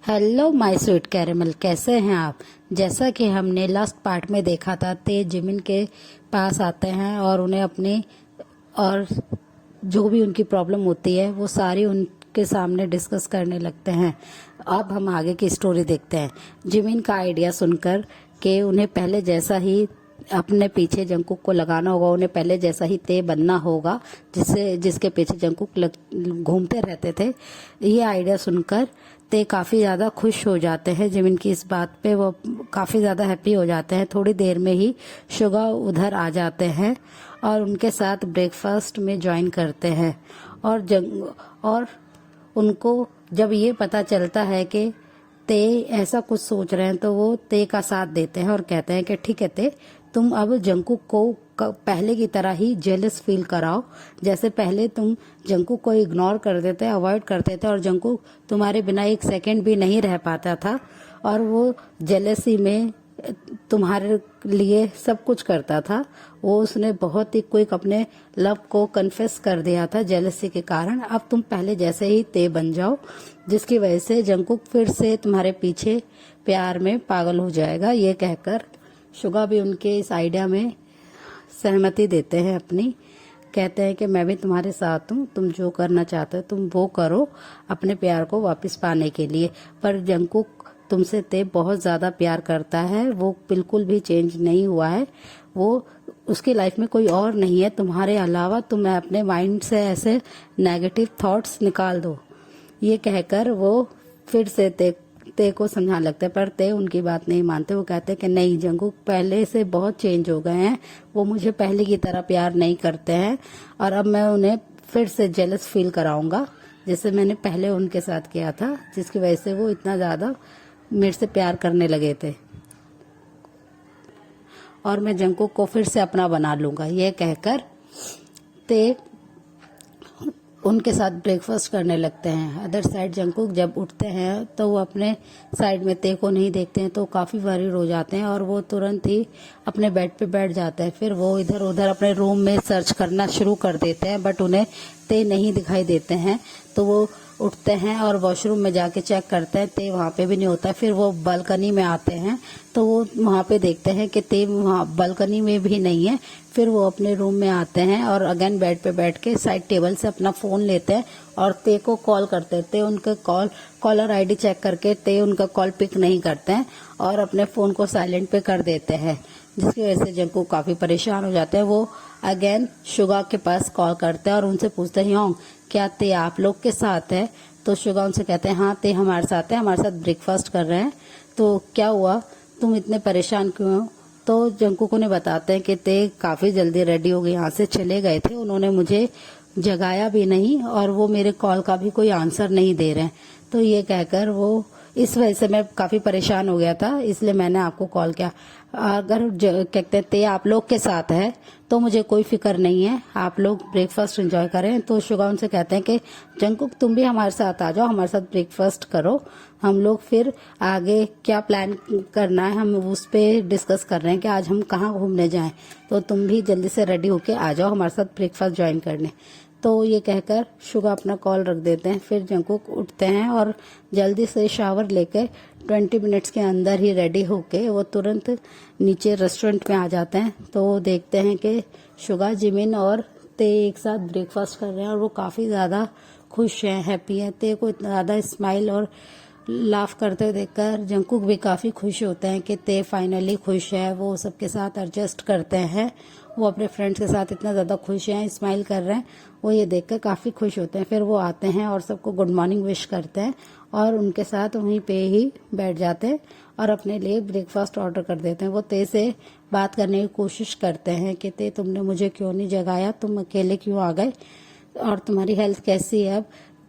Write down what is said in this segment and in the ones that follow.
Hello my sweet caramel, कैसे हैं आप। जैसा कि हमने लास्ट पार्ट में देखा था, ते जिमिन के पास आते हैं और उन्हें अपनी और जो भी उनकी प्रॉब्लम होती है वो सारी उनके सामने डिस्कस करने लगते हैं। अब हम आगे की स्टोरी देखते हैं। जिमिन का आइडिया सुनकर कि उन्हें पहले जैसा ही अपने पीछे जंकुक को लगाना होगा, उन्हें पहले जैसा ही ते बनना होगा जिसके पीछे जंकुक घूमते रहते थे। ये आइडिया सुनकर ते काफ़ी ज़्यादा खुश हो जाते हैं। जिमिन की इस बात पे वो काफ़ी ज़्यादा हैप्पी हो जाते हैं। थोड़ी देर में ही शुगा उधर आ जाते हैं और उनके साथ ब्रेकफास्ट में ज्वाइन करते हैं। और उनको जब ये पता चलता है कि ते ऐसा कुछ सोच रहे हैं तो वो ते का साथ देते हैं और कहते हैं कि ठीक है ते, तुम अब जंकुक को पहले की तरह ही जेलस फील कराओ। जैसे पहले तुम जंकुक को इग्नोर कर देते, अवॉइड करते थे और जंकुक तुम्हारे बिना एक सेकंड भी नहीं रह पाता था और वो जेलसी में तुम्हारे लिए सब कुछ करता था। वो उसने बहुत ही क्विक अपने लव को कन्फेस कर दिया था जेलसी के कारण। अब तुम पहले जैसे ही ते बन जाओ, जिसकी वजह से जंकुक फिर से तुम्हारे पीछे प्यार में पागल हो जाएगा। ये कहकर शुगा भी उनके इस आइडिया में सहमति देते हैं अपनी। कहते हैं कि मैं भी तुम्हारे साथ हूँ, तुम जो करना चाहते हो तुम वो करो अपने प्यार को वापस पाने के लिए। पर जंकुक तुमसे ते बहुत ज़्यादा प्यार करता है, वो बिल्कुल भी चेंज नहीं हुआ है। वो उसकी लाइफ में कोई और नहीं है तुम्हारे अलावा। तुम अपने माइंड से ऐसे नेगेटिव थॉट्स निकाल दो। ये कहकर वो फिर से ते को समझाने लगते हैं, पर ते उनकी बात नहीं मानते। वो कहते हैं कि नहीं, जंकुक पहले से बहुत चेंज हो गए हैं, वो मुझे पहले की तरह प्यार नहीं करते हैं और अब मैं उन्हें फिर से जेलस फील कराऊंगा जैसे मैंने पहले उनके साथ किया था, जिसकी वजह से वो इतना ज़्यादा मेरे से प्यार करने लगे थे और मैं जंकुक को फिर से अपना बना लूंगा। ये कहकर ते उनके साथ ब्रेकफास्ट करने लगते हैं। अदर साइड जंकुक जब उठते हैं तो वो अपने साइड में ते को नहीं देखते हैं तो काफ़ी वरीड हो जाते हैं और वो तुरंत ही अपने बेड पे बैठ जाते हैं। फिर वो इधर उधर अपने रूम में सर्च करना शुरू कर देते हैं, बट उन्हें ते नहीं दिखाई देते हैं। तो वो उठते हैं और वॉशरूम में जाके चेक करते हैं, ते वहाँ पे भी नहीं होता है। फिर वो बालकनी में आते हैं तो वो वहाँ पे देखते हैं कि ते वहाँ बालकनी में भी नहीं है। फिर वो अपने रूम में आते हैं और अगेन बेड पे बैठ के साइड टेबल से अपना फोन लेते हैं और ते को कॉल करते हैं। ते उनका कॉलर आईडी चेक करके ते उनका कॉल पिक नहीं करते हैं और अपने फोन को साइलेंट पे कर देते हैं, जिसकी वजह से जंकुक काफी परेशान हो जाते हैं। वो अगेन शुगा के पास कॉल करते हैं और उनसे पूछते हैं योंग, क्या ते आप लोग के साथ है। तो शुगा उनसे कहते हैं हाँ ते हमारे साथ है, हमारे साथ ब्रेकफास्ट कर रहे हैं। तो क्या हुआ, तुम इतने परेशान क्यों हो। तो जंकुक उन्हें बताते हैं कि ते काफी जल्दी रेडी हो गए, यहाँ से चले गए थे, उन्होंने मुझे जगाया भी नहीं और वो मेरे कॉल का भी कोई आंसर नहीं दे रहे हैं। तो ये कहकर वो इस वजह से मैं काफी परेशान हो गया था, इसलिए मैंने आपको कॉल किया। अगर कहते थे आप लोग के साथ है तो मुझे कोई फिक्र नहीं है, आप लोग ब्रेकफास्ट एंजॉय करें। तो शुगा उनसे कहते हैं कि जंकुक तुम भी हमारे साथ आ जाओ, हमारे साथ ब्रेकफास्ट करो, हम लोग फिर आगे क्या प्लान करना है हम उस पर डिस्कस कर रहे हैं कि आज हम कहाँ घूमने जाएं। तो तुम भी जल्दी से रेडी होके आ जाओ हमारे साथ ब्रेकफास्ट ज्वाइन करने। तो ये कहकर शुगा अपना कॉल रख देते हैं। फिर जंकुक उठते हैं और जल्दी से शावर लेकर 20 मिनट्स के अंदर ही रेडी होके वो तुरंत नीचे रेस्टोरेंट में आ जाते हैं। तो वो देखते हैं कि शुगा, जिमिन और ते एक साथ ब्रेकफास्ट कर रहे हैं और वो काफ़ी ज़्यादा खुश हैं, हैप्पी हैं। ते को इतना ज़्यादा स्माइल और लाफ करते हुए देखकर जंकुक भी काफ़ी खुश होते हैं कि ते फाइनली खुश है। वो सबके साथ एडजस्ट करते हैं, वो अपने फ्रेंड्स के साथ इतना ज़्यादा खुश हैं, स्माइल कर रहे हैं। वो ये देखकर काफ़ी खुश होते हैं। फिर वो आते हैं और सबको गुड मॉर्निंग विश करते हैं और उनके साथ वहीं पे ही बैठ जाते हैं और अपने लिए ब्रेकफास्ट ऑर्डर कर देते हैं। वो ते से बात करने की कोशिश करते हैं कि ते तुमने मुझे क्यों नहीं जगाया, तुम अकेले क्यों आ गए और तुम्हारी हेल्थ कैसी है अब।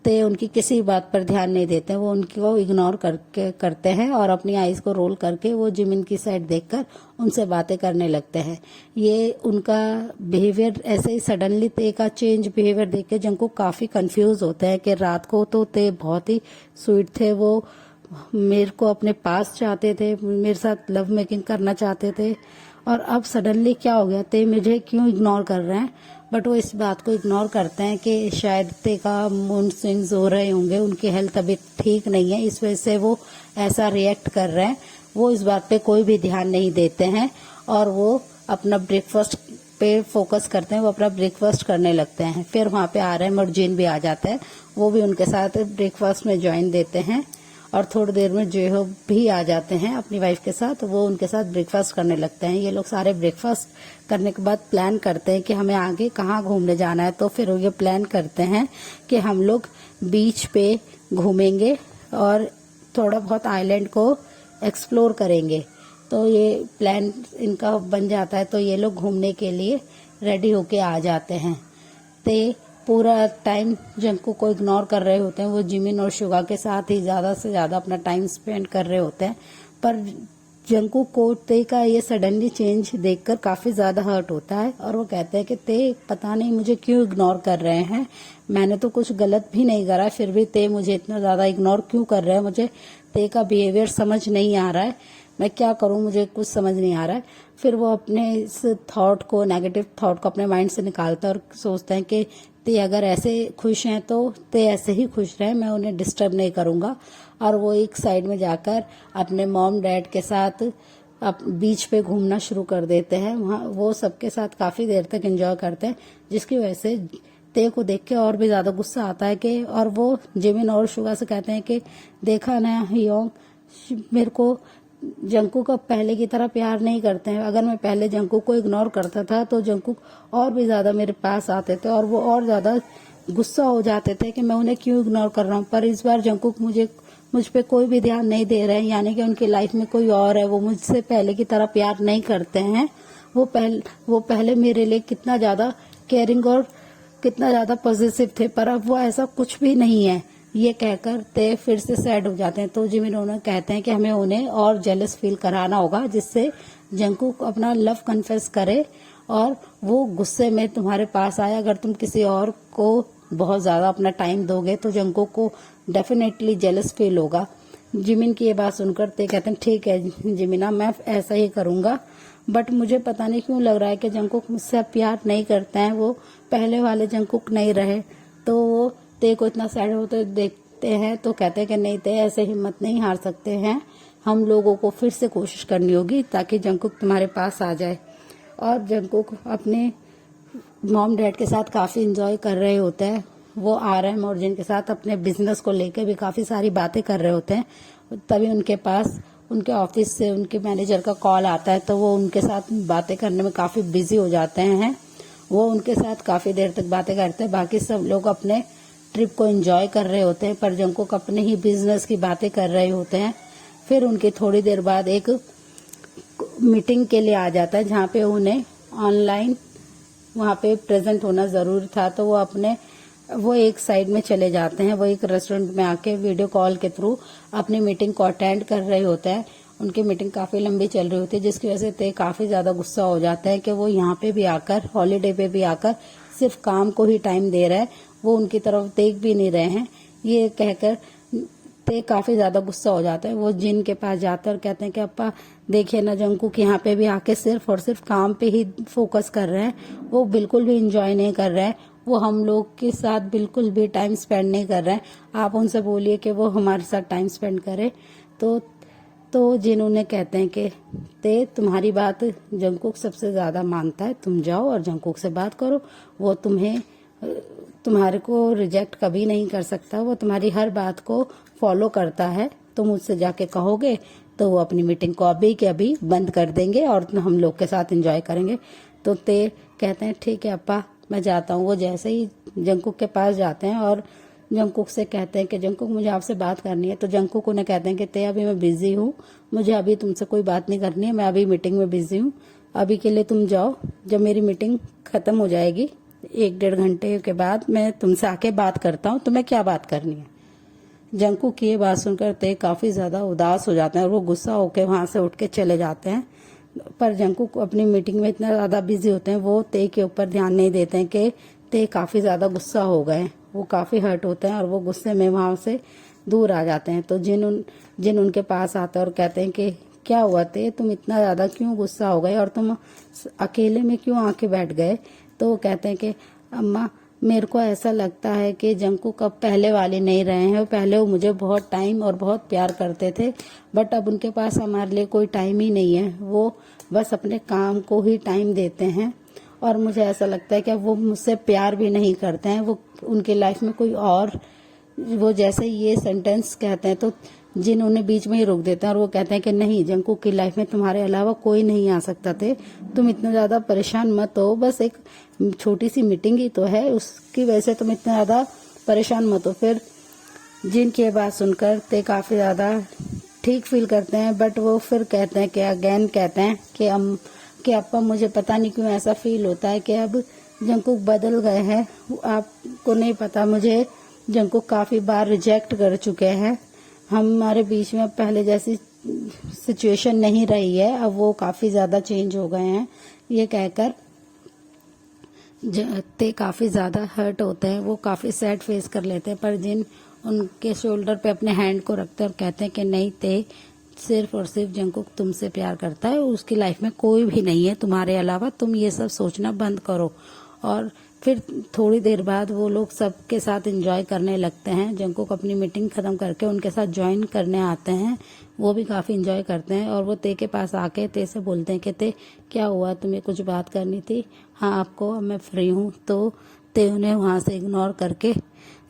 ते उनकी किसी बात पर ध्यान नहीं देते, वो उनको इग्नोर करते हैं और अपनी आईज को रोल करके वो जिमिन की साइड देखकर उनसे बातें करने लगते हैं। ये उनका बिहेवियर ऐसे ही सडनली ते का चेंज बिहेवियर देख के जंकुक काफी कंफ्यूज होते हैं कि रात को तो ते बहुत ही स्वीट थे, वो मेरे को अपने पास चाहते थे, मेरे साथ लव मेकिंग करना चाहते थे और अब सडनली क्या हो गया, ते मुझे क्यों इग्नोर कर रहे हैं। बट वो इस बात को इग्नोर करते हैं कि शायद ते का मूड स्विंग्स हो रहे होंगे, उनकी हेल्थ अभी ठीक नहीं है, इस वजह से वो ऐसा रिएक्ट कर रहे हैं। वो इस बात पे कोई भी ध्यान नहीं देते हैं और वो अपना ब्रेकफास्ट पे फोकस करते हैं, वो अपना ब्रेकफास्ट करने लगते हैं। फिर वहाँ पे आरएम और जिन भी आ जाते हैं, वो भी उनके साथ ब्रेकफास्ट में ज्वाइन देते हैं और थोड़ी देर में जो भी आ जाते हैं अपनी वाइफ के साथ, वो उनके साथ ब्रेकफास्ट करने लगते हैं। ये लोग सारे ब्रेकफास्ट करने के बाद प्लान करते हैं कि हमें आगे कहाँ घूमने जाना है। तो फिर ये प्लान करते हैं कि हम लोग बीच पे घूमेंगे और थोड़ा बहुत आइलैंड को एक्सप्लोर करेंगे। तो ये प्लान इनका बन जाता है, तो ये लोग घूमने के लिए रेडी होके आ जाते हैं। ते पूरा टाइम जंकू को इग्नोर कर रहे होते हैं, वो जिमिन और शुगा के साथ ही ज्यादा से ज्यादा अपना टाइम स्पेंड कर रहे होते हैं। पर जंकू को ते का ये सडनली चेंज देखकर काफी ज्यादा हर्ट होता है और वो कहते हैं कि ते पता नहीं मुझे क्यों इग्नोर कर रहे हैं, मैंने तो कुछ गलत भी नहीं करा, फिर भी ते मुझे इतना ज्यादा इग्नोर क्यों कर रहे हैं, मुझे ते का बिहेवियर समझ नहीं आ रहा है, मैं क्या करूं, मुझे कुछ समझ नहीं आ रहा है। फिर वो अपने इस थॉट को, नेगेटिव थॉट को अपने माइंड से निकालता है और सोचते हैं कि ते अगर ऐसे खुश हैं तो ते ऐसे ही खुश रहे, मैं उन्हें डिस्टर्ब नहीं करूंगा। और वो एक साइड में जाकर अपने मॉम डैड के साथ बीच पे घूमना शुरू कर देते हैं। वहाँ वो सबके साथ काफी देर तक एंजॉय करते हैं, जिसकी वजह से ते को देख के और भी ज्यादा गुस्सा आता है कि, और वो जिमिन और शुगा से कहते हैं कि देखा ना योंग, मेरे को जंकुक अब पहले की तरह प्यार नहीं करते हैं। अगर मैं पहले जंकुक को इग्नोर करता था तो जंकुक और भी ज्यादा मेरे पास आते थे और वो और ज्यादा गुस्सा हो जाते थे कि मैं उन्हें क्यों इग्नोर कर रहा हूँ। पर इस बार जंकुक मुझ पे कोई भी ध्यान नहीं दे रहे हैं, यानी कि उनकी लाइफ में कोई और है, वो मुझसे पहले की तरह प्यार नहीं करते हैं। वो पहले मेरे लिए कितना ज्यादा केयरिंग और कितना ज्यादा पॉजिटिव थे, पर अब वो ऐसा कुछ भी नहीं है। ये कहकर ते फिर से सैड हो जाते हैं। तो जिमिन उन्हें कहते हैं कि हमें उन्हें और जेलस फील कराना होगा, जिससे जंकुक अपना लव कन्फेस करे और वो गुस्से में तुम्हारे पास आए। अगर तुम किसी और को बहुत ज्यादा अपना टाइम दोगे तो जंकुक को डेफिनेटली जेलस फील होगा। जिमिन की ये बात सुनकर ते कहते हैं ठीक है जिमिना, मैं ऐसा ही करूंगा, बट मुझे पता नहीं क्यों लग रहा है कि जंकुक मुझसे अब प्यार नहीं करते हैं, वो पहले वाले जंकुक नहीं रहे। तो वो ते को इतना सैड होते देखते हैं तो कहते हैं कि नहीं ते, ऐसे हिम्मत नहीं हार सकते हैं, हम लोगों को फिर से कोशिश करनी होगी ताकि जंकुक तुम्हारे पास आ जाए। और जंकुक अपने मॉम डैड के साथ काफी एंजॉय कर रहे होते हैं। वो आरएम और जिनके साथ अपने बिजनेस को लेकर भी काफी सारी बातें कर रहे होते हैं। तभी उनके पास उनके ऑफिस से उनके मैनेजर का कॉल आता है, तो वो उनके साथ बातें करने में काफी बिजी हो जाते हैं। वो उनके साथ काफी देर तक बातें करते हैं, बाकी सब लोग अपने ट्रिप को एंजॉय कर रहे होते हैं, पर जंकुक अपने ही बिजनेस की बातें कर रहे होते हैं। फिर उनके थोड़ी देर बाद एक मीटिंग के लिए आ जाता है, जहाँ पे उन्हें ऑनलाइन वहाँ पे प्रेजेंट होना जरूरी था। तो वो एक साइड में चले जाते हैं, वो एक रेस्टोरेंट में आके वीडियो कॉल के थ्रू अपनी मीटिंग को अटेंड कर रहे होते हैं। उनकी मीटिंग काफी लंबी चल रही होती है, जिसकी वजह से ते काफी ज्यादा गुस्सा हो जाता है कि वो यहाँ पे भी आकर, हॉलीडे पे भी आकर सिर्फ काम को ही टाइम दे रहा है, वो उनकी तरफ देख भी नहीं रहे हैं। ये कहकर ते काफी ज्यादा गुस्सा हो जाता है। वो जिन के पास जाते हैं और कहते हैं कि अप्पा देखिए ना, जंकुक यहाँ पे भी आके सिर्फ और सिर्फ काम पे ही फोकस कर रहे हैं, वो बिल्कुल भी इंजॉय नहीं कर रहे हैं, वो हम लोग के साथ बिल्कुल भी टाइम स्पेंड नहीं कर रहे हैं। आप उनसे बोलिए कि वो हमारे साथ टाइम स्पेंड करे। तो जिन्होंने कहते हैं कि ते तुम्हारी बात जंकुक सबसे ज्यादा मानता है, तुम जाओ और जंकुक से बात करो, वो तुम्हारे को रिजेक्ट कभी नहीं कर सकता, वो तुम्हारी हर बात को फॉलो करता है। तुम मुझसे जाके कहोगे तो वो अपनी मीटिंग को अभी के अभी बंद कर देंगे और हम लोग के साथ एंजॉय करेंगे। तो ते कहते हैं ठीक है अप्पा, मैं जाता हूँ। वो जैसे ही जंकुक के पास जाते हैं और जंकुक से कहते हैं कि जंकुक मुझे आपसे बात करनी है। तो जंकुक उन्हें कहते हैं कि ते अभी मैं बिजी हूँ, मुझे अभी तुमसे कोई बात नहीं करनी है, मैं अभी मीटिंग में बिजी हूँ, अभी के लिए तुम जाओ, जब मेरी मीटिंग खत्म हो जाएगी 1-1.5 घंटे के बाद मैं तुमसे आके बात करता हूँ, तुम्हें क्या बात करनी है। जंकुक की ये बात सुनकर ते काफी ज्यादा उदास हो जाते हैं और वो गुस्सा होकर वहां से उठ के चले जाते हैं। पर जंकुक अपनी मीटिंग में इतना ज्यादा बिजी होते हैं, वो ते के ऊपर ध्यान नहीं देते हैं कि ते काफी ज्यादा गुस्सा हो गए। वो काफी हर्ट होते हैं और वो गुस्से में वहां से दूर आ जाते हैं। तो जिन उनके पास आते हैं और कहते हैं कि क्या हुआ ते, तुम इतना ज्यादा क्यों गुस्सा हो गए और तुम अकेले में क्यों आके बैठ गए। तो वो कहते हैं कि अम्मा मेरे को ऐसा लगता है कि जंकुक अब पहले वाले नहीं रहे हैं। पहले वो मुझे बहुत टाइम और बहुत प्यार करते थे, बट अब उनके पास हमारे लिए कोई टाइम ही नहीं है। वो बस अपने काम को ही टाइम देते हैं और मुझे ऐसा लगता है कि अब वो मुझसे प्यार भी नहीं करते हैं। वो उनकी लाइफ में कोई और, वो जैसे ये सेंटेंस कहते हैं तो जिन उन्हें बीच में ही रोक देते हैं और वो कहते हैं कि नहीं, जंकुक की लाइफ में तुम्हारे अलावा कोई नहीं आ सकता थे, तुम इतना ज्यादा परेशान मत हो, बस एक छोटी सी मीटिंग ही तो है, उसकी वजह से तुम इतना ज्यादा परेशान मत हो। फिर जिन की बात सुनकर ते काफी ज्यादा ठीक फील करते हैं, बट वो फिर कहते हैं कि अगेन कहते हैं कि अप्पा मुझे पता नहीं क्यों ऐसा फील होता है कि अब जंकुक बदल गए हैं। आपको नहीं पता, मुझे जंकुक काफी बार रिजेक्ट कर चुके हैं। हमारे बीच में पहले जैसी सिचुएशन नहीं रही है, अब वो काफी ज्यादा चेंज हो गए हैं। ये कहकर ते काफी ज्यादा हर्ट होते हैं, वो काफी सैड फेस कर लेते हैं, पर जिन उनके शोल्डर पे अपने हैंड को रखते हैं और कहते हैं कि नहीं ते, सिर्फ और सिर्फ जंकुक तुमसे प्यार करता है, उसकी लाइफ में कोई भी नहीं है तुम्हारे अलावा, तुम ये सब सोचना बंद करो। और फिर थोड़ी देर बाद वो लोग सबके साथ एंजॉय करने लगते हैं। जंकुक अपनी मीटिंग खत्म करके उनके साथ ज्वाइन करने आते हैं, वो भी काफी एंजॉय करते हैं और वो ते के पास आके ते से बोलते हैं कि ते क्या हुआ, तुम्हें कुछ बात करनी थी? हाँ आपको, मैं फ्री हूँ। तो ते उन्हें वहां से इग्नोर करके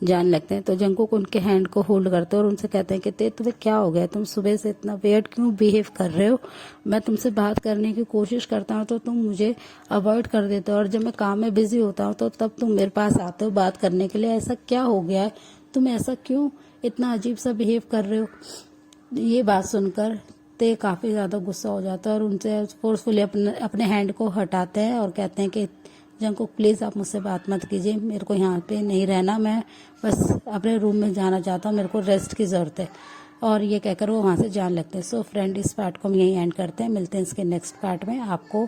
जान लगते हैं। तो जंकुक उनके हैंड को होल्ड करते हैं और उनसे कहते हैं कि ते तुम्हें क्या हो गया, तुम सुबह से इतना वेट क्यों बिहेव कर रहे हो? मैं तुमसे बात करने की कोशिश करता हूँ तो तुम मुझे अवॉइड कर देते हो, और जब मैं काम में बिजी होता हूँ तो तब तुम मेरे पास आते हो बात करने के लिए। ऐसा क्या हो गया है, तुम ऐसा क्यों इतना अजीब सा बिहेव कर रहे हो? ये बात सुनकर ते काफी ज्यादा गुस्सा हो जाता है और उनसे फोर्सफुली अपने हैंड को हटाते हैं और कहते हैं कि जंकुक प्लीज आप मुझसे बात मत कीजिए, मेरे को यहाँ पे नहीं रहना, मैं बस अपने रूम में जाना चाहता हूँ, मेरे को रेस्ट की जरूरत है। और ये कहकर वो वहां से जान लगते हैं। सो फ्रेंड, इस पार्ट को हम यहीं एंड करते हैं, मिलते हैं इसके नेक्स्ट पार्ट में। आपको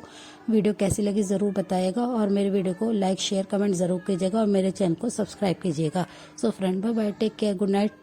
वीडियो कैसी लगी जरूर बताइएगा और मेरे वीडियो को लाइक शेयर कमेंट जरूर कीजिएगा और मेरे चैनल को सब्सक्राइब कीजिएगा। So friend, bye bye, take care, good night.